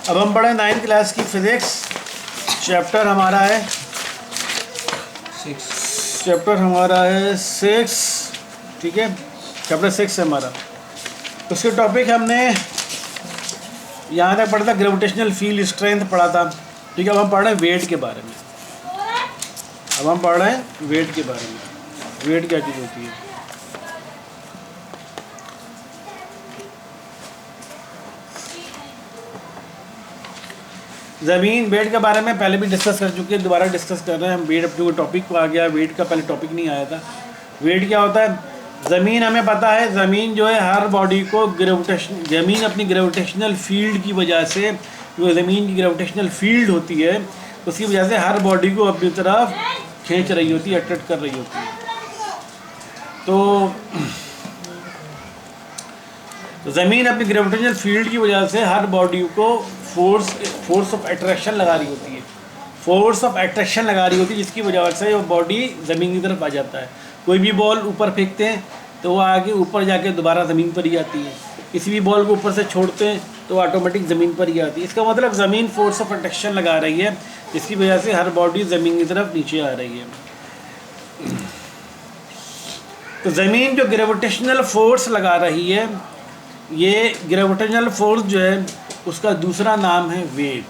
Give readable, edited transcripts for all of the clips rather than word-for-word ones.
अब हम पढ़ें 9th क्लास की फिज़िक्स। चैप्टर हमारा है 6। ठीक है, चैप्टर 6 है हमारा। उसके टॉपिक हमने यहाँ तक पढ़ा था, ग्रेविटेशनल फील्ड स्ट्रेंथ पढ़ा था। ठीक है, अब हम पढ़ रहे हैं वेट के बारे में। वेट क्या चीज़ होती है। ज़मीन वेट के बारे में पहले भी डिस्कस कर चुके हैं, दोबारा डिस्कस कर रहे हैं हम। वेट अपने टॉपिक को आ गया, वेट का पहले टॉपिक नहीं आया था। वेट क्या होता है? ज़मीन हमें पता है, ज़मीन जो है हर बॉडी को ज़मीन अपनी ग्रेविटेशनल फील्ड की वजह से, जो ज़मीन की ग्रेविटेशनल फील्ड होती है उसकी वजह से हर बॉडी को अपनी तरफ खींच रही होती है, अट्रैक्ट कर रही होती है। तो ज़मीन अपनी ग्रेविटेशनल फील्ड की वजह से हर बॉडी को फोर्स ऑफ अट्रैक्शन लगा रही होती है। जिसकी वजह से वो बॉडी ज़मीन की तरफ आ जाता है। कोई भी बॉल ऊपर फेंकते हैं तो वो आगे ऊपर जाके दोबारा ज़मीन पर ही आती है। किसी भी बॉल को ऊपर से छोड़ते हैं तो ऑटोमेटिक ज़मीन पर ही आती है। इसका मतलब ज़मीन फोर्स ऑफ अट्रैक्शन लगा रही है, जिसकी वजह से हर बॉडी ज़मीन की तरफ नीचे आ रही है। तो ज़मीन जो ग्रेविटेशनल फोर्स लगा रही है, ये ग्रेविटेशनल फोर्स जो है उसका दूसरा नाम है वेट।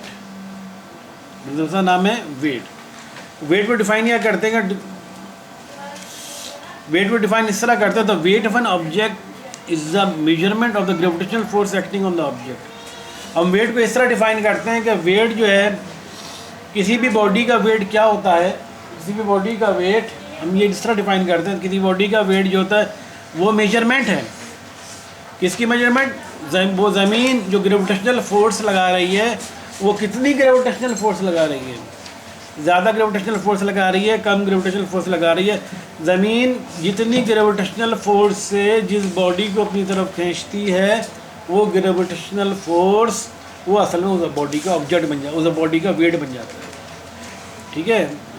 वेट को डिफाइन क्या करते हैं? वेट को डिफाइन इस तरह करते हैं, the weight of an object is the measurement of the gravitational force acting on the object. हम वेट को इस तरह डिफाइन करते हैं कि वेट जो है, किसी भी बॉडी का वेट क्या होता है, किसी भी बॉडी का वेट हम ये इस तरह डिफाइन करते हैं, किसी बॉडी का वेट जो होता है वो मेजरमेंट है। किसकी मेजरमेंट? वो ज़मीन जो ग्रेविटेशनल फोर्स लगा रही है, वो कितनी ग्रेविटेशनल फोर्स लगा रही है, ज़्यादा ग्रेविटेशनल फोर्स लगा रही है, कम ग्रेविटेशनल फोर्स लगा रही है। ज़मीन जितनी ग्रेविटेशनल फोर्स से जिस बॉडी को अपनी तरफ खींचती है, वो ग्रेविटेशनल फोर्स वो असल में उस बॉडी का ऑब्जेक्ट बन जाता है, उस बॉडी का वेट बन जाता है। ठीक है,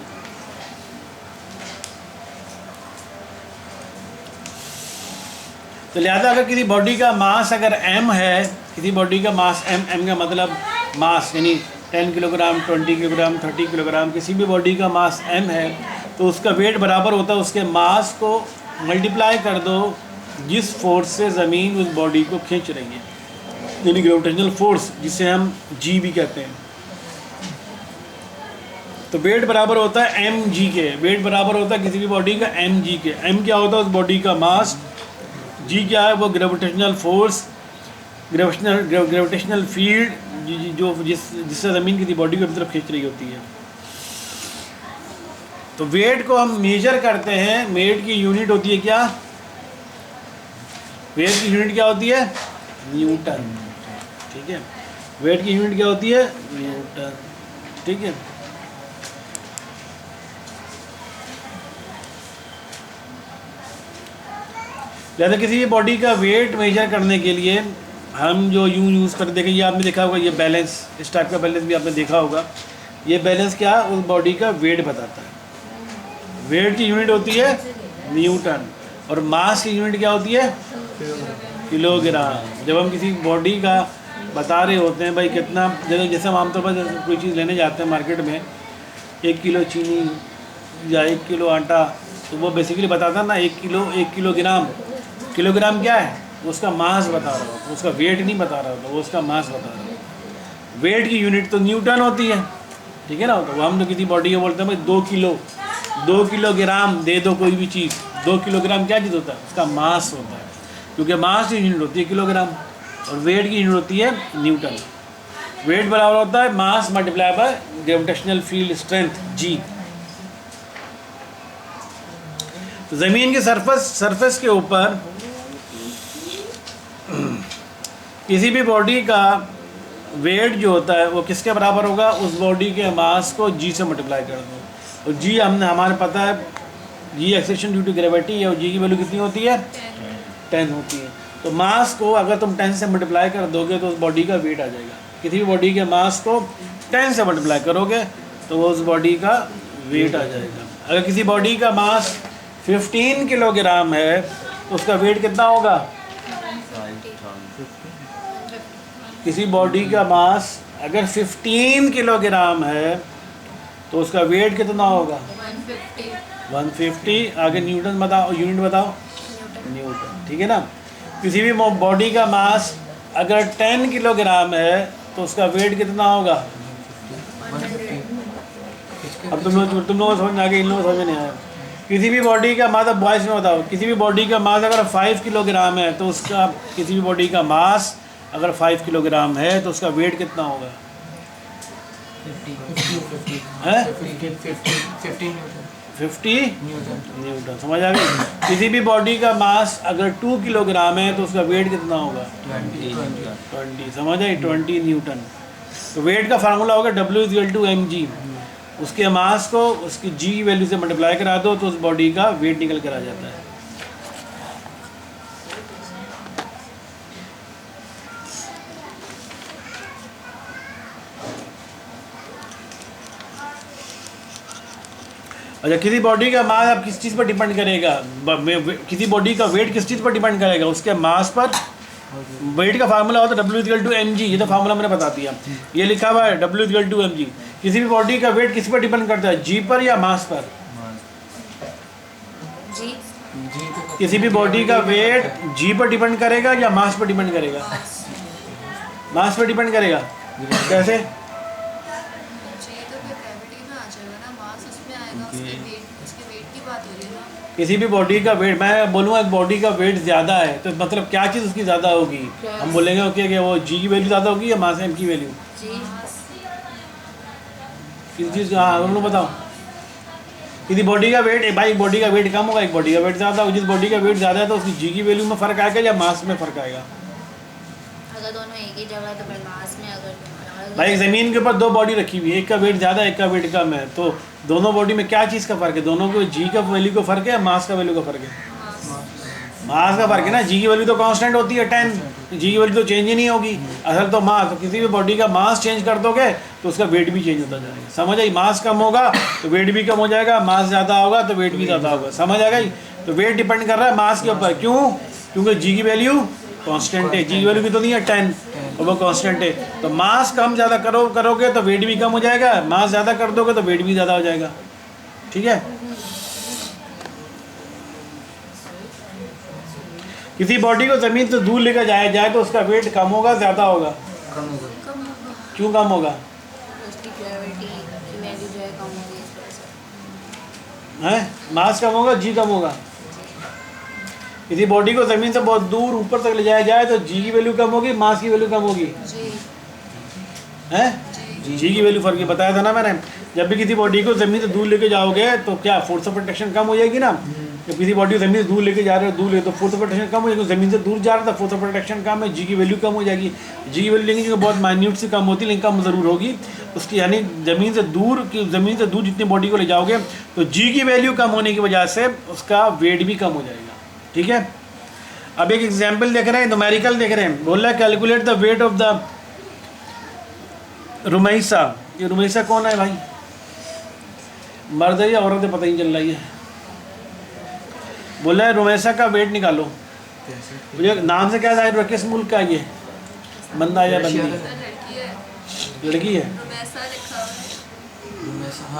तो लिहाजा अगर किसी बॉडी का मास अगर m है, किसी बॉडी का मास m का मतलब मास यानी 10 किलोग्राम, 20 किलोग्राम, 30 किलोग्राम, किसी भी बॉडी का मास m है, तो उसका वेट बराबर होता है उसके मास को मल्टीप्लाई कर दो जिस फोर्स से ज़मीन उस बॉडी को खींच रही है, यानी ग्रेविटेशनल फोर्स, जिसे हम g भी कहते हैं। तो वेट बराबर होता है mg के। वेट बराबर होता है किसी भी बॉडी का mg के। m क्या होता है? उस बॉडी का मास। जी क्या है? वो ग्रेविटेशनल फोर्स, ग्रेविटेशनल फील्ड जो जिससे ज़मीन की बॉडी को अपनी तरफ खींच रही होती है। तो वेट को हम मेजर करते हैं। वेट की यूनिट होती है क्या? वेट की यूनिट क्या होती है? न्यूटन। ठीक है, वेट की यूनिट क्या होती है? न्यूटन। ठीक है, लिहाजा किसी भी बॉडी का वेट मेजर करने के लिए हम जो यूज़ करते, देखिए ये आपने देखा होगा, ये बैलेंस, इस टाइप का बैलेंस भी आपने देखा होगा। ये बैलेंस क्या है? उस बॉडी का वेट बताता है। वेट की यूनिट होती है न्यूटन, और मास की यूनिट क्या होती है? किलोग्राम। जब हम किसी बॉडी का बता रहे होते हैं भाई कितना, जैसे हम आमतौर पर कोई चीज़ लेने जाते हैं मार्केट में, 1 किलो चीनी या 1 किलो आटा, तो वो बेसिकली बताता है ना 1 किलोग्राम। किलोग्राम क्या है? उसका मास बता रहा होता, उसका वेट नहीं बता रहा होता, वो उसका मास बता रहा होता। वेट की यूनिट तो न्यूटन होती है। ठीक है ना, तो हम तो किसी बॉडी को बोलते हैं भाई 2 किलोग्राम दे दो कोई भी चीज़। 2 किलोग्राम क्या चीज़ होता है? उसका मास होता है, क्योंकि मास की यूनिट होती है किलोग्राम और वेट की यूनिट होती है न्यूटन। वेट बराबर होता है mass multiply by gravitational field strength G. तो ज़मीन के सरफेस के ऊपर किसी भी बॉडी का वेट जो होता है वो किसके बराबर होगा? उस बॉडी के मास को g से मल्टीप्लाई कर दो। और g हमारे पता है g acceleration due to gravity है, और g की वैल्यू कितनी होती है? 10 होती है। तो मास को अगर तुम 10 से मल्टीप्लाई कर दोगे तो उस बॉडी का वेट आ जाएगा। किसी भी बॉडी के मास को 10 से मल्टीप्लाई करोगे तो वो उस बॉडी का वेट आ जाएगा। अगर किसी बॉडी का मास 15 किलोग्राम है तो उसका वेट कितना होगा? किसी बॉडी का मास अगर 15 किलोग्राम है तो उसका वेट कितना होगा? 150। आगे न्यूटन बताओ, यूनिट बताओ। न्यूटन, ठीक है ना। किसी भी बॉडी का मास अगर 10 किलोग्राम है तो उसका वेट कितना होगा? अब तुम लोग समझ में आ गए, इन लोगों को समझ नहीं आया। किसी भी बॉडी का मास, अब बॉयज में बताओ, किसी भी बॉडी का मास अगर 5 किलोग्राम है तो उसका, किसी भी बॉडी का मास अगर 5 किलोग्राम है तो उसका वेट कितना होगा? 50 न्यूटन। समझ आ गई? किसी भी बॉडी का मास अगर 2 किलोग्राम है तो उसका वेट कितना होगा? 20। समझ आई? 20 न्यूटन। तो वेट का फार्मूला होगा W=mg। उसके मास को उसकी जी की वैल्यू से मल्टीप्लाई करा दो तो उस बॉडी का वेट निकल कर आ जाता है। अच्छा, किसी बॉडी का मास अब किस चीज़ पर डिपेंड करेगा? किसी बॉडी का वेट किस चीज़ पर डिपेंड करेगा? उसके मास पर। वेट का फार्मूला होता है W=mg। ये तो फार्मूला मैंने बता दिया, ये लिखा हुआ है W=mg। किसी भी बॉडी का वेट किस पर डिपेंड करता है? जी पर या मास पर? जी। किसी भी बॉडी का वेट जी पर डिपेंड करेगा या मास पर डिपेंड करेगा? मास पर डिपेंड करेगा। कैसे? किसी भी बॉडी का वेट, मैं बोलूँगा एक बॉडी का वेट ज़्यादा है तो मतलब क्या चीज़ उसकी ज़्यादा होगी? हम बोलेंगे ओके कि वो जी की वैल्यू ज़्यादा होगी या मास एम की वैल्यू? किसी चीज़ का, हाँ हम लोग बताओ। किसी बॉडी का वेट, भाई बॉडी का वेट कम होगा, एक बॉडी का वेट ज़्यादा होगा। जिस बॉडी का वेट ज़्यादा है तो उसकी जी की वैल्यू में फ़र्क आएगा या मास में फ़र्क आएगा? अगर दोनों एक ही जगह तो फिर मास में, अगर भाई ज़मीन के ऊपर दो बॉडी रखी हुई है, एक का वेट ज़्यादा एक का वेट कम है, तो दोनों बॉडी में क्या चीज़ का फ़र्क है? दोनों को जी का वैल्यू का फ़र्क है या मास का वैल्यू का फ़र्क है? मास का फ़र्क है ना। जी की वैल्यू तो कांस्टेंट होती है 10, जी की वैल्यू तो चेंज ही नहीं होगी। असल तो मास, तो किसी भी बॉडी का मास चेंज कर दोगे तो उसका वेट भी चेंज होता जाएगा। समझ आई? मास कम होगा तो वेट भी कम हो जाएगा, मास ज़्यादा होगा तो वेट भी ज़्यादा होगा। समझ आ गई? तो वेट डिपेंड कर रहा है मास के ऊपर। क्यों? क्योंकि जी की वैल्यू कांस्टेंट है। जी की वैल्यू कितनी है? 10, और वो कांस्टेंट है। तो मास कम ज़्यादा करोगे तो वेट भी कम हो जाएगा, मास ज़्यादा कर दोगे तो वेट भी ज़्यादा हो जाएगा। ठीक है? किसी बॉडी को ज़मीन से दूर लेकर जाया जाए तो उसका वेट कम होगा ज़्यादा होगा? क्यों कम होगा? उसकी ग्रेविटी की वैल्यू जो है कम होगी इस वजह से। हैं? मास कम होगा, जी कम होगा। किसी बॉडी को ज़मीन से बहुत दूर ऊपर तक ले जाया जाए तो जी की वैल्यू कम होगी, मास की वैल्यू कम होगी। हैं? जी की वैल्यू फर्क बताया था ना मैंने। जब भी किसी बॉडी को ज़मीन से दूर लेके जाओगे तो क्या फोर्स ऑफ प्रोटेक्शन कम हो जाएगी ना। जब किसी बॉडी को ज़मीन से दूर लेके जा रहे हो, दूर ले तो फोर्स ऑफ प्रोटेक्शन कम हो जाएगी। ज़मीन से दूर जा रहा था, फोर्स ऑफ प्रोटेक्शन कम है, जी की वैल्यू कम हो जाएगी। जी की वैल्यू लेंगे जो बहुत माइन्यूट से कम होती है लेकिन कम ज़रूर होगी उसकी, यानी ज़मीन से दूर जितनी बॉडी को ले जाओगे तो जी की वैल्यू कम होने की वजह से उसका वेट भी कम हो जाएगा। ठीक है? अब एक एग्जाम्पल देख रहे हैं, न्यूमेरिकल देख रहे हैं। बोल रहा है calculate the weight of the Rumaisa. ये रुमैसा कौन है भाई? मर्द है या औरत है? पता ही नहीं चल रही है। बोला है रुमैसा का वेट निकालो। मुझे नाम से क्या जाहिर हो, किस मुल्क का ये बंदा या बंदी? लड़की है।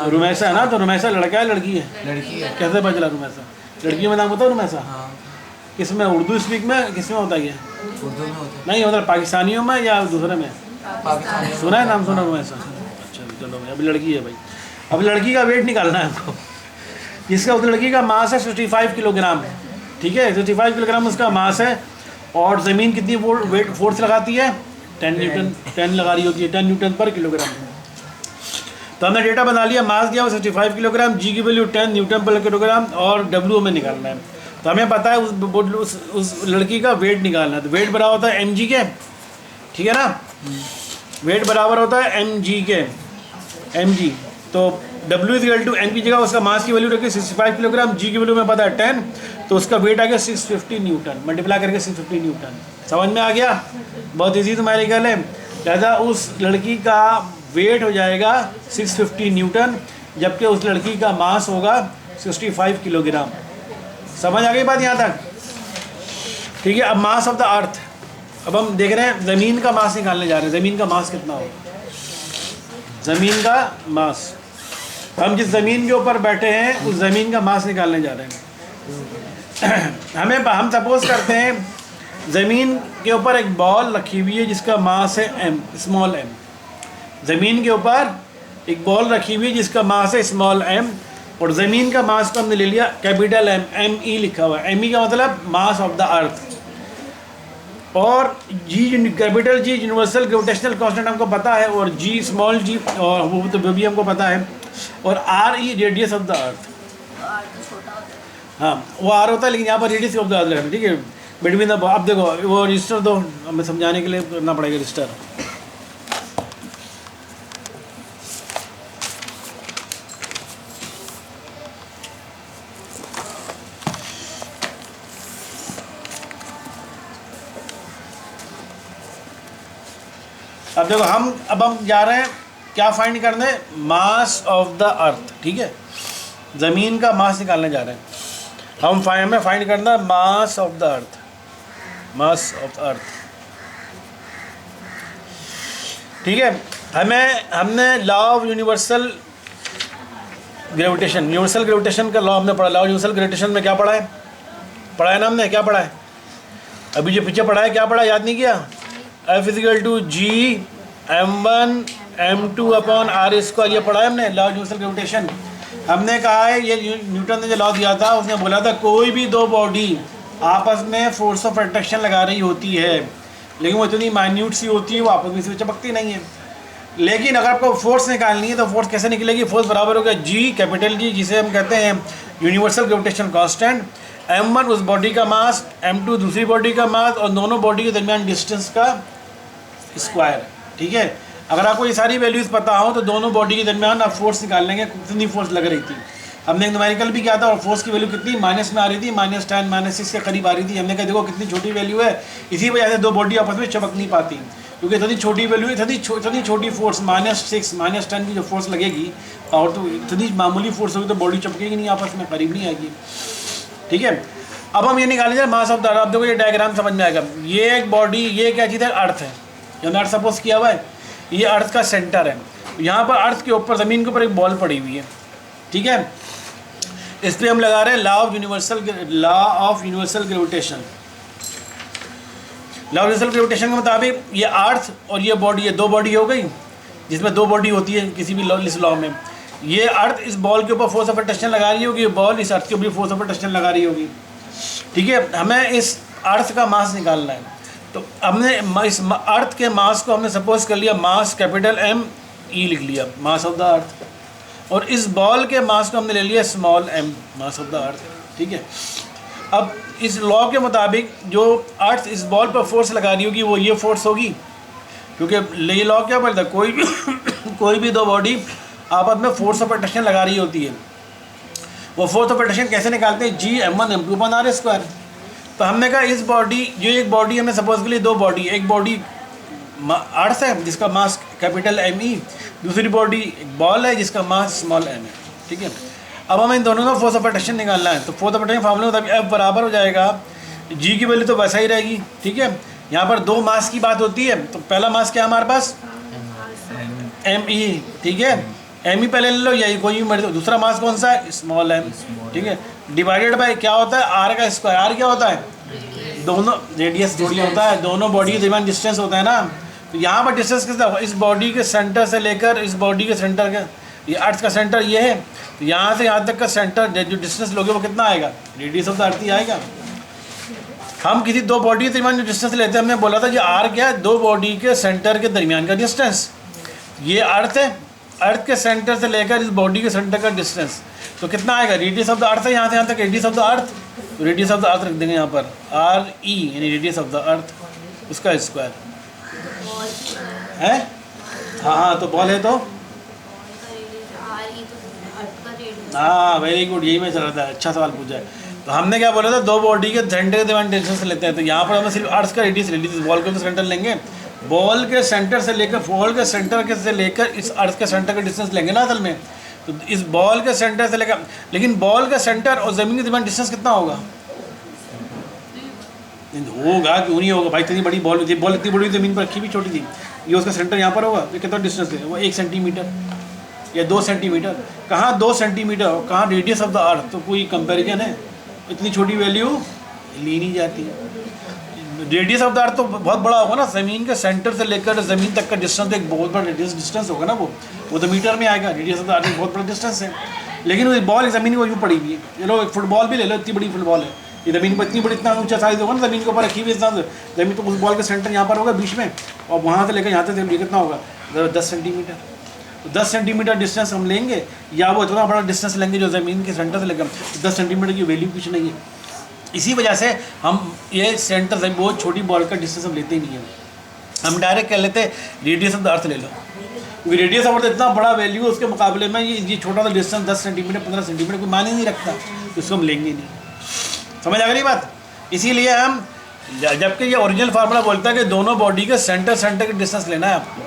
रुमैसा है ना, तो रुमैसा लड़का है लड़की है? कैसे पता चला रुमैसा? लड़की में नाम होता है रुमैसा? किस में? उर्दू स्पीक में किस में होता है ये? उर्दू में होता है। नहीं मतलब पाकिस्तानियों में या दूसरे में? पाकिस्तानी सुना है नाम, सुना रुमैसा? अच्छा चलो भाई, अब लड़की है भाई। अब लड़की का वेट निकालना है हमको, जिसका उस लड़की का मास है 65 किलोग्राम। ठीक है? 65 किलोग्राम उसका मास है और ज़मीन कितनी वेट फोर्स लगाती है? 10 न्यूटन। 10 लगा रही होती है, 10 न्यूटन पर किलोग्राम। तो हमने डेटा बना लिया, मास दिया 65 किलोग्राम, जी की वैल्यू 10 न्यूटन पर किलोग्राम और डब्ल्यू में निकालना है। तो हमें पता है उस लड़की का वेट निकालना है। तो वेट बराबर होता है mg के। ठीक है ना? वेट बराबर होता है mg के, mg। तो W=n की जगह उसका मास की वैल्यू रखी 65 किलोग्राम, जी की वैल्यू में पता है 10, तो उसका वेट आ गया 650 न्यूटन। मल्टीप्लाई करके 650 न्यूटन। समझ में आ गया? बहुत ईजी तुम्हारी गल है। लिहाजा उस लड़की का वेट हो जाएगा 650 न्यूटन, जबकि उस लड़की का मास होगा 65 किलोग्राम। समझ आ गई बात यहाँ तक? ठीक है? अब मास ऑफ द अर्थ, अब हम देख रहे हैं ज़मीन का मास निकालने जा रहे हैं। ज़मीन का मास कितना होगा? ज़मीन का मास। हम जिस ज़मीन के ऊपर बैठे हैं उस ज़मीन का मास निकालने जा रहे हैं। हम सपोज करते हैं ज़मीन के ऊपर एक बॉल रखी हुई है जिसका मास है m, स्मॉल m। ज़मीन के ऊपर एक बॉल रखी हुई है जिसका मास है स्मॉल m, और ज़मीन का मास को हमने ले लिया कैपिटल M, ME लिखा हुआ है। ME का मतलब मास ऑफ द अर्थ, और G capital G universal gravitational constant हमको पता है, और G स्मॉल g और वो तो भी हमको पता है, और RE radius of the earth. R तो छोटा होता है। हाँ वो R होता है, लेकिन यहाँ पर रेडियस ऑफ द अर्थ लिखा है, ठीक है। बिटवीन द, अब देखो वो रजिस्टर दो, हमें समझाने के लिए करना पड़ेगा रजिस्टर। अब देखो हम जा रहे हैं क्या फाइंड करने, मास ऑफ द अर्थ, ठीक है। ज़मीन का मास निकालने जा रहे हैं हमें फाइंड करना मास of the earth, mass of earth, ठीक है। हमने लॉ ऑफ यूनिवर्सल ग्रेविटेशन का लॉ हमने पढ़ा। लॉ ऑफ यूनिवर्सल ग्रेविटेशन में क्या पढ़ा है ना हमने, क्या पढ़ा है अभी जो पीछे पढ़ा है, क्या पढ़ा, याद नहीं किया? F is equal to G m1 m2 upon r square, ये पढ़ा है हमने लॉ ऑफ यूनिवर्सल ग्रेविटेशन। हमने कहा है ये न्यूटन ने जो लॉ दिया था उसने बोला था कोई भी दो बॉडी आपस में फोर्स ऑफ अट्रैक्शन लगा रही होती है, लेकिन वो इतनी माइन्यूट सी होती है, वो आपस में से चिपकती नहीं है। लेकिन अगर आपको फोर्स निकालनी है तो फोर्स कैसे निकलेगी? फोर्स बराबर होगा G कैपिटल G, जिसे हम कहते हैं यूनिवर्सल ग्रेविटेशन कांस्टेंट, m1 उस बॉडी का मास, m2 दूसरी बॉडी का मास, और दोनों बॉडी के दरमियान डिस्टेंस का स्क्वायर, ठीक है। अगर आपको ये सारी वैल्यूज़ पता हो तो दोनों बॉडी के दरमियान आप फोर्स निकाल लेंगे, कितनी फोर्स लग रही थी। हमने एक न्यूमेरिकल भी किया था और फोर्स की वैल्यू कितनी माइनस में आ रही थी, -10 -6 के करीब आ रही थी। हमने कहा देखो कितनी छोटी वैल्यू है, इसी वजह से दो बॉडी आपस में चिपक नहीं पाती, क्योंकि इतनी छोटी वैल्यू, इतनी छोटी फोर्स -6 -10 की जो फोर्स लगेगी, और तो इतनी मामूली फोर्स होगी तो बॉडी चिपकेगी नहीं, आपस में करीब नहीं आएगी, ठीक है। अब हम ये निकालेंगे मास ऑफ द अर्थ। अब देखो ये डायग्राम समझ में आएगा। ये एक बॉडी, ये क्या चीज़ है? अर्थ है। जो अर्थ सपोज किया हुआ है, ये अर्थ का सेंटर है। यहाँ पर अर्थ के ऊपर, ज़मीन के ऊपर एक बॉल पड़ी हुई है, ठीक है। इस पर हम लगा रहे हैं law of universal gravitation. Law of universal gravitation के मुताबिक ये अर्थ और ये बॉडी, ये दो बॉडी हो गई, जिसमें दो बॉडी होती है किसी भी इस लॉ में। ये अर्थ इस बॉल के ऊपर फोर्स ऑफ अट्रैक्शन लगा रही होगी, बॉल इस अर्थ के ऊपर फोर्स ऑफ अट्रैक्शन लगा रही होगी, ठीक है। हमें इस अर्थ का मास निकालना है, तो हमने इस अर्थ के मास को हमने सपोज कर लिया मास कैपिटल M E लिख लिया, मास ऑफ द अर्थ, और इस बॉल के मास को हमने ले लिया small m, mass of the अर्थ, ठीक है। अब इस लॉ के मुताबिक जो अर्थ इस बॉल पर फोर्स लगा रही होगी वो ये फोर्स होगी, क्योंकि ये लॉ क्या बोलता है, कोई भी दो बॉडी आपस में फोर्स ऑफ अट्रैक्शन लगा रही होती है। वो फोर्स ऑफ अट्रैक्शन कैसे निकालते हैं? G m1 m2 upon r square. तो हमने कहा इस बॉडी, जो एक बॉडी हमने सपोज के लिए दो बॉडी, एक बॉडी अर्थ है जिसका मास कैपिटल ME, दूसरी बॉडी एक बॉल है जिसका मास स्मॉल m है, ठीक है। अब हमें इन दोनों का फोर्स ऑफ अट्रैक्शन निकालना है, तो फोर्स ऑफ अट्रैक्शन फार्मूला होता है F बराबर हो जाएगा, G की वैल्यू तो वैसा ही रहेगी, ठीक है। यहाँ पर दो मास की बात होती है, तो पहला मास क्या हमारे पास ME, ठीक है। ME पहले ले लो, यही कोई भी मर्जी, दूसरा मास कौन सा है? स्मॉल m, ठीक है। डिवाइडेड बाय क्या होता है? R का स्क्वायर। R क्या होता है? दोनों रेडियस जोड़ी होता है, दोनों बॉडी के दरमियान डिस्टेंस होता है ना। तो यहाँ पर डिस्टेंस कितना होगा? इस बॉडी के सेंटर से लेकर इस बॉडी के सेंटर का, ये अर्थ का सेंटर ये है, तो यहाँ से यहाँ तक का सेंटर जो डिस्टेंस लोगे वो कितना आएगा? रेडियस ऑफ द अर्थ ही आएगा। हम किसी दो बॉडी के दरमियान जो डिस्टेंस लेते हैं, हमने बोला था ये R क्या है? दो बॉडी के सेंटर के दरमियान का डिस्टेंस। ये अर्थ है, अर्थ के सेंटर से लेकर इस बॉडी के सेंटर का डिस्टेंस, तो कितना आएगा? रेडियस ऑफ द अर्थ है, यहाँ से यहाँ तक रेडियस ऑफ द अर्थ, तो रेडियस ऑफ द अर्थ रख देंगे यहाँ पर RE, यानी रेडियस ऑफ द अर्थ, उसका स्क्वायर है। हाँ, तो बॉल है तो हाँ, वेरी गुड, यही मैं चल रहा था, अच्छा सवाल पूछा है। तो हमने क्या बोला था? दो बॉडी के सेंटर के दरमियान डिस्टेंस लेते हैं, तो यहाँ पर हमें सिर्फ अर्थ का रेडियस बॉल के सेंटर लेंगे, बॉल के सेंटर से लेकर इस अर्थ के सेंटर का डिस्टेंस लेंगे ना असल में। तो इस बॉल के सेंटर से लेकर, लेकिन बॉल का सेंटर और ज़मीन के दरमियान डिस्टेंस कितना होगा? क्यों नहीं होगा भाई, इतनी बड़ी बॉल इतनी बड़ी ज़मीन पर रखी भी छोटी थी, ये उसका सेंटर यहाँ पर होगा, ये कितना डिस्टेंस है, वो 1 सेंटीमीटर या 2 सेंटीमीटर। कहाँ 2 सेंटीमीटर और कहाँ रेडियस ऑफ द अर्थ, तो कोई कंपैरिजन है? इतनी छोटी वैल्यू ली नहीं जाती। रेडियस ऑफ द अर्थ तो बहुत बड़ा होगा ना, ज़मीन के सेंटर से लेकर ज़मीन तक का डिस्टेंस एक बहुत बड़ा डिस्टेंस होगा ना, वो तो मीटर में आएगा। रेडियस ऑफ द अर्थ एक बहुत बड़ा डिस्टेंस है, लेकिन वो बॉल ज़मीन को यूँ पड़ी हुई है। ये लो एक फुटबॉल भी ले लो, इतनी बड़ी फुटबॉल है, ये ज़मीन पर इतनी बड़ी, इतना ऊंचा साइज़ होगा ना ज़मीन के ऊपर रखी हुई, इतना ज़मीन तो उस बॉल का सेंटर यहाँ पर होगा बीच में, और वहाँ से लेकर यहाँ तक कितना होगा 10 सेंटीमीटर। तो 10 सेंटीमीटर डिस्टेंस हम लेंगे या वो इतना बड़ा डिस्टेंस लेंगे जो ज़मीन के सेंटर से लेकर, 10 सेंटीमीटर की वैल्यू कुछ नहीं है। इसी वजह से हम ये सेंटर से बहुत छोटी बॉल का डिस्टेंस हम लेते ही नहीं है, हम डायरेक्ट कह लेते हैं रेडियस ऑफ द अर्थ ले लो, क्योंकि रेडियस ऑफ अर्थ इतना बड़ा वैल्यू है, उसके मुकाबले में ये छोटा सा डिस्टेंस 10 सेंटीमीटर 15 सेंटीमीटर कोई माने नहीं रखता, तो इसको हम लेंगे नहीं। समझ आ गई बात? इसीलिए हम, जबकि ये ओरिजिनल फार्मूला बोलता है कि दोनों बॉडी के सेंटर के डिस्टेंस लेना है आपको,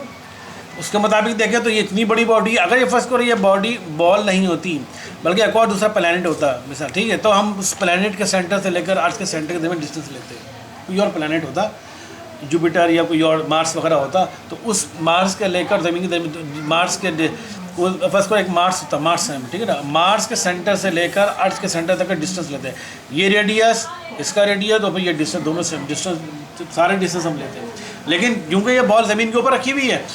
उसके मुताबिक देखें तो ये इतनी बड़ी बॉडी, अगर ये फर्स्ट करो ये बॉडी बॉल नहीं होती बल्कि एक और दूसरा प्लैनेट होता है मिसाल, ठीक है, तो हम उस प्लैनेट के सेंटर से लेकर अर्थ के सेंटर के दरमियान डिस्टेंस लेते हैं। कोई और प्लैनेट होता, जुपिटर या कोई और मार्स वगैरह होता, तो उस मार्स के लेकर ज़मीन के दरमियान, मार्स के फर्स्ट को एक मार्स होता, मार्स है, ठीक है ना, मार्स के सेंटर से लेकर अर्थ के सेंटर तक का डिस्टेंस लेते हैं। ये रेडियस, इसका रेडियस, तो फिर ये डिस्टेंस, दोनों से डिस्टेंस, सारे डिस्टेंस हम लेते हैं। लेकिन क्योंकि ये बॉल ज़मीन के ऊपर रखी हुई है,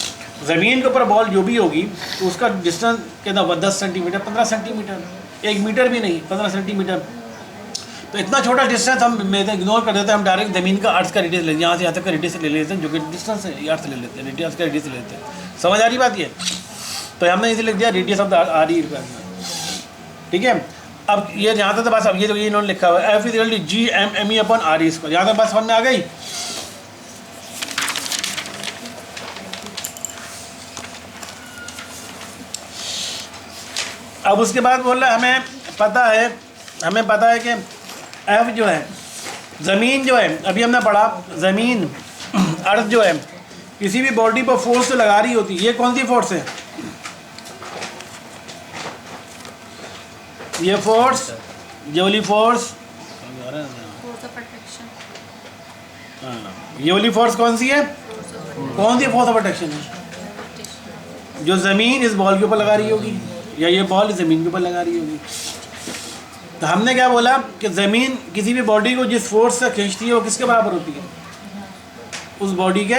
ज़मीन के ऊपर बॉल जो भी होगी तो उसका डिस्टेंस कितना, 10 सेंटीमीटर 15 सेंटीमीटर, 1 मीटर भी नहीं, 15 सेंटीमीटर। तो इतना छोटा डिस्टेंस हम इग्नोर कर देते हैं, हम डायरेक्ट ज़मीन का अर्थ का रेडियस ले, यहाँ से यहाँ तक का रेडियस ले लेते हैं, जो कि डिस्टेंस है ये अर्थ ले लेते हैं, रेडियस का रेडियस ले लेते हैं। समझ आ रही बात ये? तो हमने इसे लिख दिया radius of the R E, ठीक है। अब ये यहाँ तक तो बस, अब ये तो ये इन्होंने लिखा हुआ है F=GMME/RE², यहाँ तक बस समझ में आ गई। अब उसके बाद बोल रहा है हमें पता है कि F जो है, ज़मीन जो है, अभी हमने पढ़ा ज़मीन अर्थ जो है किसी भी बॉडी पर फोर्स तो लगा रही होती है। ये कौन सी फोर्स है? ये फोर्स, ये वाली फोर्स, ये वाली फोर्स कौन सी है? कौन सी फोर्स ऑफ अट्रैक्शन है? जो ज़मीन इस बॉल के ऊपर लगा रही होगी या ये बॉल ज़मीन के ऊपर लगा रही होगी। तो हमने क्या बोला कि ज़मीन किसी भी बॉडी को जिस फोर्स से खींचती है वो किसके बराबर होती है? उस बॉडी के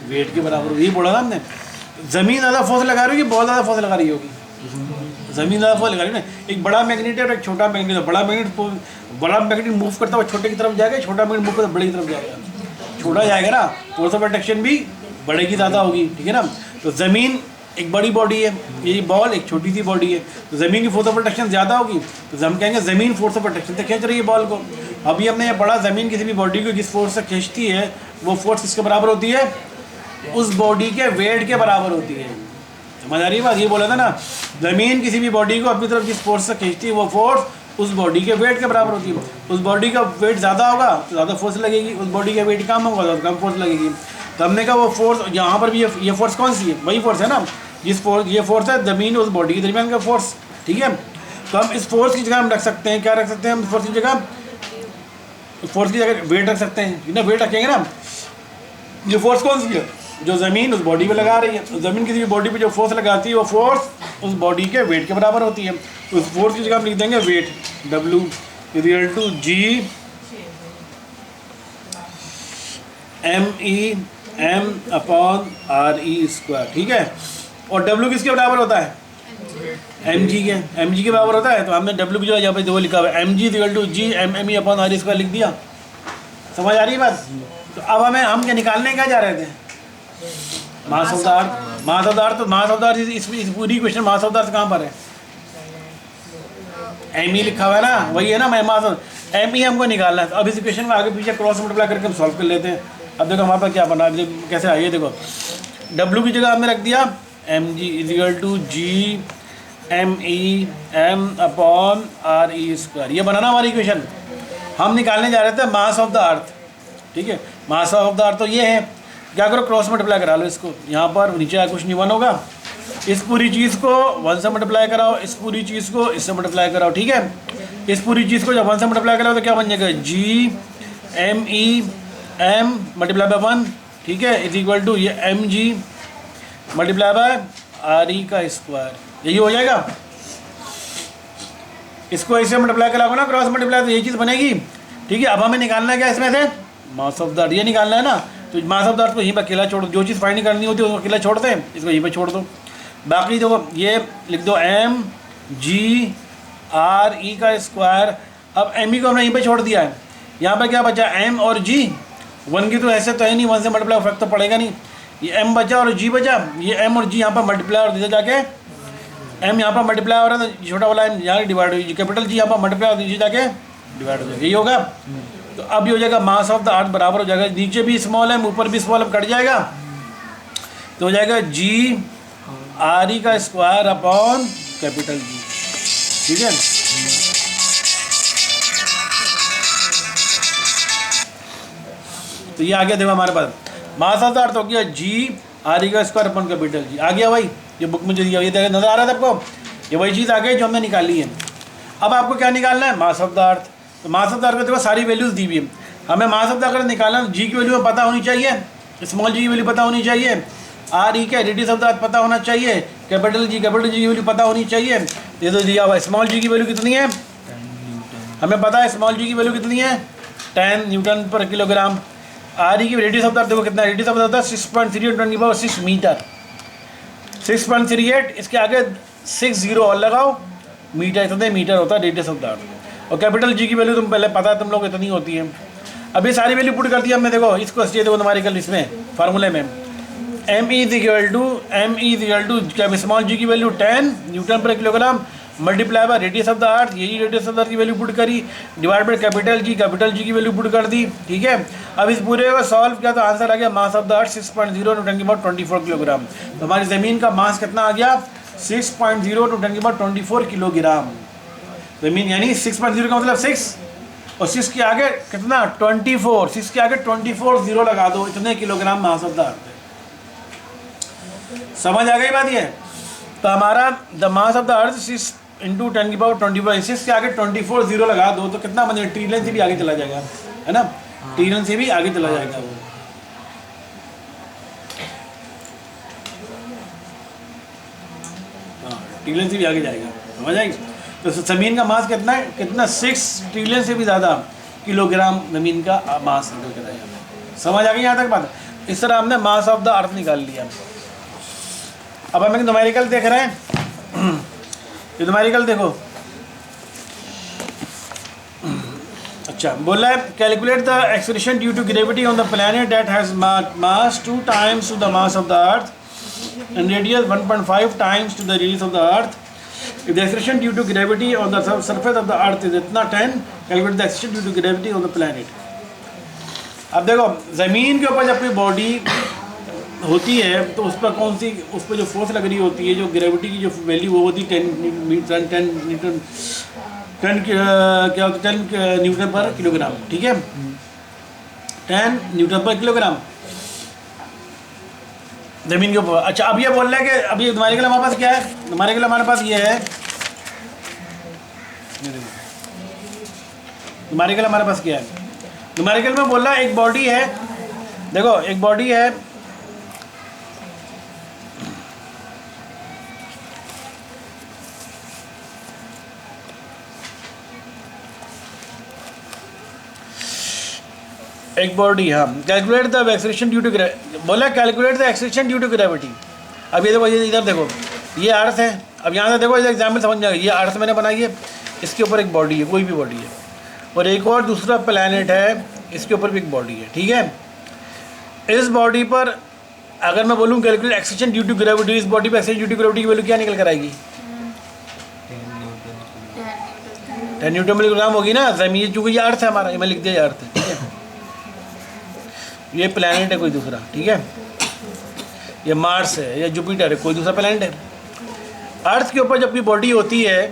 वेट के बराबर। यही बोला ना हमने, ज़मीन ज़्यादा फोर्स लगा रही होगी, बॉल ज़्यादा फोर्स लगा रही होगी। ज़मीन ज़्यादा फोर्स लगा रही है ना, एक बड़ा मैग्नेट है और एक छोटा मैग्नेट है। बड़ा मैग्नेट मूव करता हुआ छोटे की तरफ जाएगा, छोटा मैग्नेट मूव करता बड़े की तरफ जाएगा। छोटा जाएगा ना, फोर्स ऑफ अट्रैक्शन भी बड़े की ज़्यादा होगी, ठीक है ना। तो ज़मीन एक बड़ी बॉडी है, ये बॉल एक छोटी सी बॉडी है, तो ज़मीन की फोर्स ऑफ अट्रैक्शन ज़्यादा होगी, तो हम कहेंगे ज़मीन फोर्स ऑफ अट्रैक्शन से खींच रही है बॉल को। अभी हमने ये पढ़ा, ज़मीन किसी भी बॉडी को जिस फोर्स से खींचती है वो फोर्स किसके बराबर होती है? उस बॉडी के वेट के बराबर होती है। समझ आ रही बात? ये बोला था ना, ज़मीन किसी भी बॉडी को अपनी तरफ जिस फोर्स से खींचती है वो फोर्स उस बॉडी के वेट के बराबर होती है। उस बॉडी का वेट ज़्यादा होगा तो ज़्यादा फोर्स लगेगी, उस बॉडी का वेट कम होगा तो कम फोर्स लगेगी। तो हमने कहा वो फोर्स, यहाँ पर भी ये फोर्स कौन सी है? वही फोर्स है ना, जिस फोर्स, ये फोर्स है ज़मीन उस बॉडी के दरमियान का फोर्स, ठीक है। तो हम इस फोर्स की जगह हम रख सकते हैं, क्या रख सकते हैं हम? फोर्स की जगह वेट रख सकते हैं ना, वेट रखेंगे ना। ये फोर्स कौन सी है? जो ज़मीन उस बॉडी पे लगा रही है। तो ज़मीन किसी भी बॉडी पे जो फोर्स लगाती है वो फोर्स उस बॉडी के वेट के बराबर होती है। तो उस फोर्स की जगह हम लिख देंगे वेट, W=G MEM/RE², ठीक है। और W किसके बराबर होता है? mg के बराबर होता है। तो हमने W की जो यहाँ पे दो लिखा हुआ है, mg=G MEME/RE² लिख दिया। समझ आ रही है बात? तो अब हम क्या निकालने क्या जा रहे थे? मास of the earth. Mass of the अर्थ, तो मास ऑफ द अर्थ इस पूरी क्वेश्चन मास ऑफ द अर्थ कहाँ पर है? ME लिखा हुआ है ना, वही है ना, मैं मास ऑफ ME हमको निकालना है। तो अब इस क्वेश्चन में आगे पीछे क्रॉस मल्टीप्लाई करके हम सॉल्व कर लेते हैं। अब देखो हमारे पास क्या बना, कैसे आइए देखो, W की जगह हमने रख दिया mg=G MEM/RE²। ये बनाना हमारी इक्वेशन। हम निकालने जा रहे थे मास ऑफ द अर्थ, ठीक है। मास ऑफ द अर्थ तो ये है, क्या करो क्रॉस मल्टीप्लाई करा लो इसको। यहाँ पर नीचे कुछ नहीं 1 होगा, इस पूरी चीज़ को 1 से मल्टीप्लाई कराओ, इस पूरी चीज़ को इससे मल्टीप्लाई कराओ, ठीक है। इस पूरी चीज़ को जब 1 से मल्टीप्लाई कराओ तो क्या बन जाएगा? G MEM × 1 ठीक है, इज इक्वल टू ये M G multiply by R E का स्क्वायर, यही हो जाएगा। इसको ऐसे मल्टीप्लाई करा ना, क्रॉस मल्टीप्लाई, तो यही चीज़ बनेगी। ठीक है, अब हमें निकालना है क्या इसमें से, मास ऑफ द अर्थ, ये निकालना है ना। तो मास ऑफ द अर्थ को यहीं पर अकेला छोड़ दो, जो चीज़ फाइंड करनी होती है उसको अकेला छोड़ते हैं, इसको यहीं पर छोड़ दो। बाकी देखो ये लिख दो एम जी आर ई का स्क्वायर। अब एम ई को हमने यहीं पर छोड़ दिया है, यहाँ पर क्या बचा एम और जी, वन की तो ऐसे तो है नहीं, वन से मल्टीप्लाई फर्क तो पड़ेगा नहीं। ये एम बचा और जी बचा, ये एम और जी यहाँ पर मल्टीप्लाई और दीजिए जाके, एम यहाँ पर मल्टीप्लाई हो रहा है तो छोटा वाला एम यहाँ डिवाइड हो, कैपिटल जी यहाँ पर मल्टीप्लाई और दीजिए जाके डिवाइड हो जाएगा, यही होगा। तो अब ये हो जाएगा मास ऑफ द अर्थ बराबर हो जाएगा, नीचे भी स्मॉल एम ऊपर भी स्मॉल एम कट जाएगा, तो हो जाएगा जी आर ई का स्क्वायर अपॉन कैपिटल जी। ठीक है, तो ये आ गया, देखो हमारे पास मास ऑफ द अर्थ हो गया जी आर ई का स्क्वायर अपॉन कैपिटल जी, आ गया भाई, ये बुक में जो दिया, ये नजर आ रहा था आपको, ये वही चीज़ आ गई जो हमने निकाली है। अब आपको क्या निकालना है, मास ऑफ द अर्थ। तो मास ऑफ द अर्थ को देखो सारी वैल्यूज़ दी हुई है, हमें मास ऑफ द अर्थ निकालना, जी की वैल्यू पता होनी चाहिए, स्मॉल जी की वैल्यू पता होनी चाहिए, आर ई का रेडियस ऑफ द अर्थ पता होना चाहिए, कैपिटल जी की वैल्यू पता होनी चाहिए। ये तो दिया हुआ है, स्मॉल जी की वैल्यू कितनी है, हमें पता है स्मॉल जी की वैल्यू कितनी है 10 newton per kilogram. R E की रेडियस ऑफ द अर्थ देखो कितना, radius of the earth 6.38 metre, 6.38, इसके आगे 60 और लगाओ, मीटर, इतने मीटर होता है रेडियस ऑफ द अर्थ। और कैपिटल जी की वैल्यू तुम पहले पता है तुम लोग इतनी होती है। अभी सारी वैल्यू पुट कर दिया हमने, देखो इसको देखो न्यूमेरिकल इसमें फार्मूले में, M E is equal to small G की value 10 newton per kilogram multiply by radius of the earth, यही रेडियस ऑफ द अर्थ की वैल्यू पुट करी, डिवाइड बाय कैपिटल जी की वैल्यू पुट कर दी। ठीक है, अब इस पूरे को सॉल्व किया तो आंसर आ गया mass of the earth 6.0 to 10⁻24 kilogram. तो हमारी ज़मीन का मास कितना आ गया 6.0 टू 10⁻24 किलोग्राम ज़मीन, यानी 6.0 का मतलब 6 और 6 के आगे कितना 24, 6 के आगे 24 जीरो लगा दो, इतने किलोग्राम मास ऑफ द अर्थ है। समझ आ गई बात ये। तो हमारा the mass of the earth 6 into 10⁻24, 6 के आगे 24 जीरो लगा दो तो कितना बने, ट्रिलियन से भी आगे चला जाएगा, है ना, ट्रिलियन से भी आगे चला जाएगा वो। हाँ, ट्रिलियन से भी आगे जाएगा, समझ आएगी। तो ज़मीन का मास कितना है, कितना 6 ट्रिलियन से भी ज़्यादा किलोग्राम ज़मीन का मास निकल कर आएगा। समझ आ गई यहाँ तक बात। इस तरह हमने मास ऑफ द अर्थ निकाल लिया। अब हम एक न्यूमेरिकल देख रहे हैं, ये न्यूमेरिकल देखो, अच्छा बोला है calculate the acceleration due to gravity on the planet that has mass 2 times to the mass of the earth and radius 1.5 times to the radius of the earth. If the acceleration due to gravity on the surface of the earth is इतना 10, calculate the acceleration due to gravity on the planet। अब देखो ज़मीन के ऊपर जब कोई body होती है तो उस पर कौन सी, उस पर जो फोर्स लग रही होती है, जो ग्रेविटी की जो वैल्यू वो होती है 10 न्यूटन पर किलोग्राम। ठीक है, 10 न्यूटन पर किलोग्राम ज़मीन के ऊपर। अच्छा अब ये बोल रहा है कि अभी तुम्हारे के लिए हमारे पास क्या है, तुम्हारे के लिए हमारे पास ये है, तुम्हारे के लिए हमारे पास क्या है, तुम्हारे के लिए मैं बोल रहा है एक बॉडी है, देखो एक बॉडी है, एक बॉडी, हाँ, calculate the acceleration due to बोला, calculate the acceleration due to gravity. अब ये देखो, ये इधर देखो, ये अर्थ है, अब यहाँ से देखो इधर एग्जाम्पल समझ जाएगा, ये अर्थ मैंने बनाई है, इसके ऊपर एक बॉडी है, कोई भी बॉडी है, और एक और दूसरा प्लैनेट है, इसके ऊपर भी एक बॉडी है। ठीक है, इस बॉडी पर अगर मैं बोलूँ calculate acceleration due to gravity, इस बॉडी पर एक्सेलरेशन ड्यू टू ग्रेविटी की वैल्यू क्या निकल कर आएगी, 10 न्यूटन पर किलोग्राम होगी ना। ज़मीन चूँकि ये अर्थ है हमारा, ये मैं लिख दिया ये अर्थ है। ठीक है, ये प्लैनेट है कोई दूसरा, ठीक है, ये मार्स है या जुपिटर है, कोई दूसरा प्लैनेट है। अर्थ के ऊपर जब कोई बॉडी होती है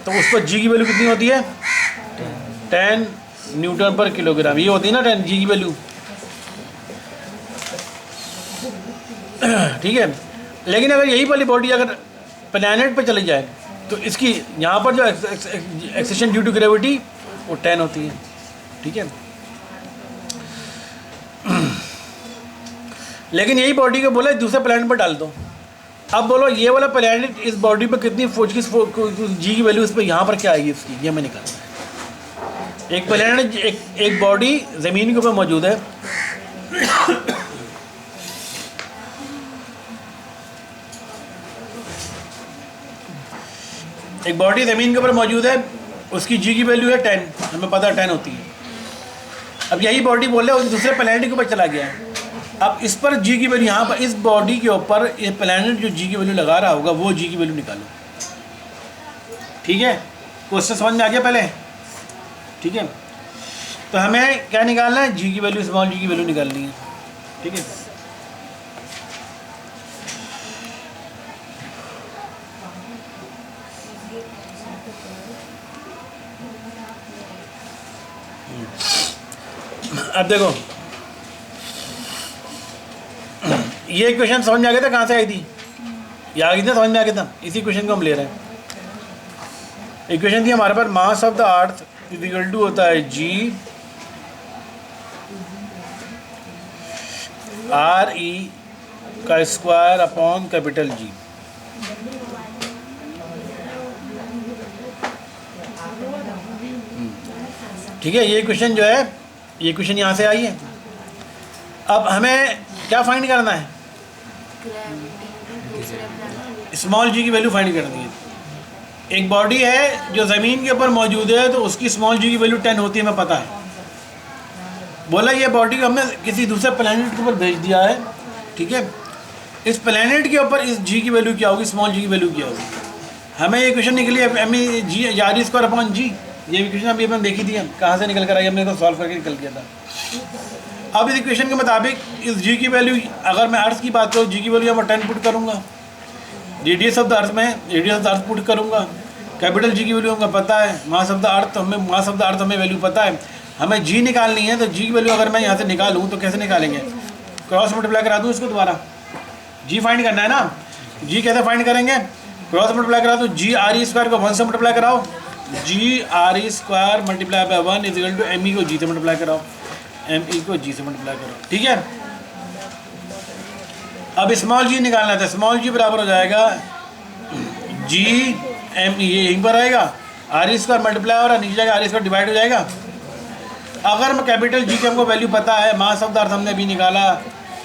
तो उस पर जी की वैल्यू कितनी होती है 10 न्यूटन पर किलोग्राम, ये होती है ना 10 जी की वैल्यू। ठीक है, लेकिन अगर यही वाली बॉडी अगर प्लैनेट पर चली जाए तो इसकी यहाँ पर जो एक्सेलरेशन ड्यू टू ग्रेविटी वो 10 होती है। ठीक है, लेकिन यही बॉडी को बोला दूसरे प्लैनेट पर डाल दो। अब बोलो ये वाला प्लैनेट इस बॉडी पर कितनी फोर्स की जी की वैल्यू इस पर यहाँ पर क्या आएगी इसकी, ये हमें निकालना है। एक प्लैनेट एक बॉडी ज़मीन के ऊपर मौजूद है, एक बॉडी ज़मीन के ऊपर मौजूद है, उसकी जी की वैल्यू है 10, हमें पता है 10 होती है। अब यही बॉडी बोले उस दूसरे प्लैनेट के ऊपर चला गया है। अब इस पर जी की वैल्यू, यहाँ पर इस बॉडी के ऊपर ये प्लैनेट जो जी की वैल्यू लगा रहा होगा वो जी की वैल्यू निकालो। ठीक है, क्वेश्चन समझ में आ गया पहले? ठीक है, तो हमें क्या निकालना है, जी की वैल्यू, स्मॉल जी की वैल्यू निकालनी है। ठीक है, अब देखो ये इक्वेशन समझ में आ गया था, कहाँ से आई थी? ये आ गई थी, समझ में आ गया था। इसी क्वेश्चन को हम ले रहे हैं। इक्वेशन थी हमारे पास, mass of the earth is equal to होता है जी आर ई का स्क्वायर अपॉन कैपिटल जी। ठीक है, ये क्वेश्चन जो है, ये क्वेश्चन यहाँ से आई है। अब हमें क्या फाइंड करना है? स्मॉल जी की वैल्यू फाइंड करनी है। एक बॉडी है जो ज़मीन के ऊपर मौजूद है, तो उसकी स्मॉल जी की वैल्यू 10 होती है, हमें पता है। बोला ये बॉडी को हमने किसी दूसरे प्लैनेट के ऊपर भेज दिया है। ठीक है, इस प्लैनेट के ऊपर इस जी की वैल्यू क्या होगी, स्मॉल जी की वैल्यू क्या होगी? हमें ये क्वेश्चन निकली M E G R square upon G. ये क्वेश्चन अभी हमने देखी थी, हम कहाँ से निकल कर आई, हमने तो सॉल्व करके निकल गया था। अब इस इक्वेशन के मुताबिक इस जी की वैल्यू, अगर मैं अर्थ की बात करूँ, जी की वैल्यू मैं 10 पुट करूँगा, रेडियस ऑफ द अर्थ में radius of the earth put करूँगा, कैपिटल जी की वैल्यू हमें पता है, मास ऑफ द अर्थ हमें वैल्यू पता है, हमें जी निकालनी है। तो जी की वैल्यू अगर मैं यहाँ से निकालूँ तो कैसे निकालेंगे? क्रॉस मल्टीप्लाई करा दूँ इसको दोबारा, जी फाइंड करना है ना। जी कैसे फाइंड करेंगे? क्रॉस मल्टीप्लाई करा दूँ, जी आर ई स्क्वायर को 1 से मल्टीप्लाई कराओ, G R E square multiply by 1 is equal to M E को जी से मल्टीप्लाई कराओ, एम ई को जी से मल्टीप्लाई करो। ठीक है, अब स्मॉल जी निकालना था। स्मॉल जी बराबर हो जाएगा जी एम ई, ये यहीं पर आएगा, आर ई स्क्वायर मल्टीप्लाई और नीचे जाएगा आर ई स्क्वायर डिवाइड हो जाएगा। अगर मैं कैपिटल जी की हमको वैल्यू पता है, मास ऑफ द अर्थ हमने भी निकाला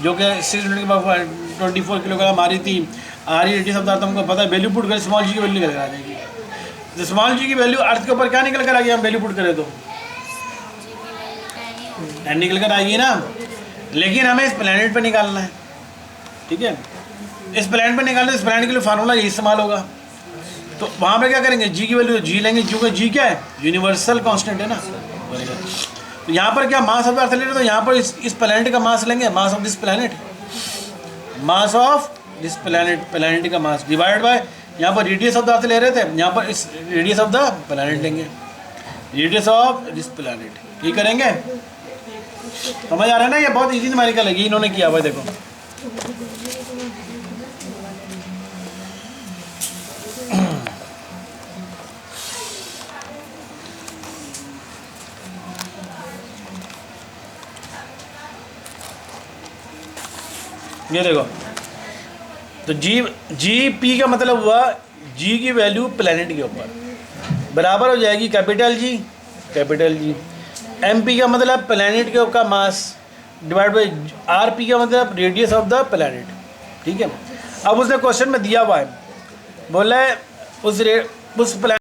जो कि 624 किलोग्राम आ रही थी, R E radius of the अर्थ हमको पता है, वैल्यू पुट कर स्मॉल जी की वैल्यू निकल कर आ जाएगी। तो स्मॉल जी की वैल्यू अर्थ के ऊपर क्या निकल कर आ गई, हम वैल्यू पुट करें तो 10 निकल कर आएगी ना। लेकिन हमें इस प्लैनेट पे निकालना है। ठीक है, इस प्लैनेट पे निकालना है, इस प्लैनेट के लिए फार्मूला यही इस्तेमाल होगा। तो वहाँ पे क्या करेंगे, जी की वैल्यू जी लेंगे, क्योंकि जी क्या है, यूनिवर्सल कांस्टेंट है ना। तो यहाँ पर क्या मास ऑफ द अर्थ ले रहे, तो यहाँ पर इस प्लैनेट का मास लेंगे, mass of this planet, mass of this planet का मास डिवाइड बाय, यहाँ पर रेडियस ऑफ द अर्थ ले रहे थे, यहाँ पर इस रेडियस ऑफ द प्लैनेट लेंगे, रेडियस ऑफ दिस प्लैनेट। ये करेंगे, समझ आ रहा है ना? ये बहुत इजी न्यूमेरिकल लगी, इन्होंने किया हुआ है, देखो। ये देखो, तो जी पी का मतलब हुआ जी की वैल्यू प्लैनेट के ऊपर बराबर हो जाएगी कैपिटल जी, एम पी का मतलब प्लैनेट के ऊपर mass divide by R P का मतलब रेडियस ऑफ द प्लैनेट। ठीक है, अब उसने क्वेश्चन में दिया हुआ है, बोला है उस प्लैनेट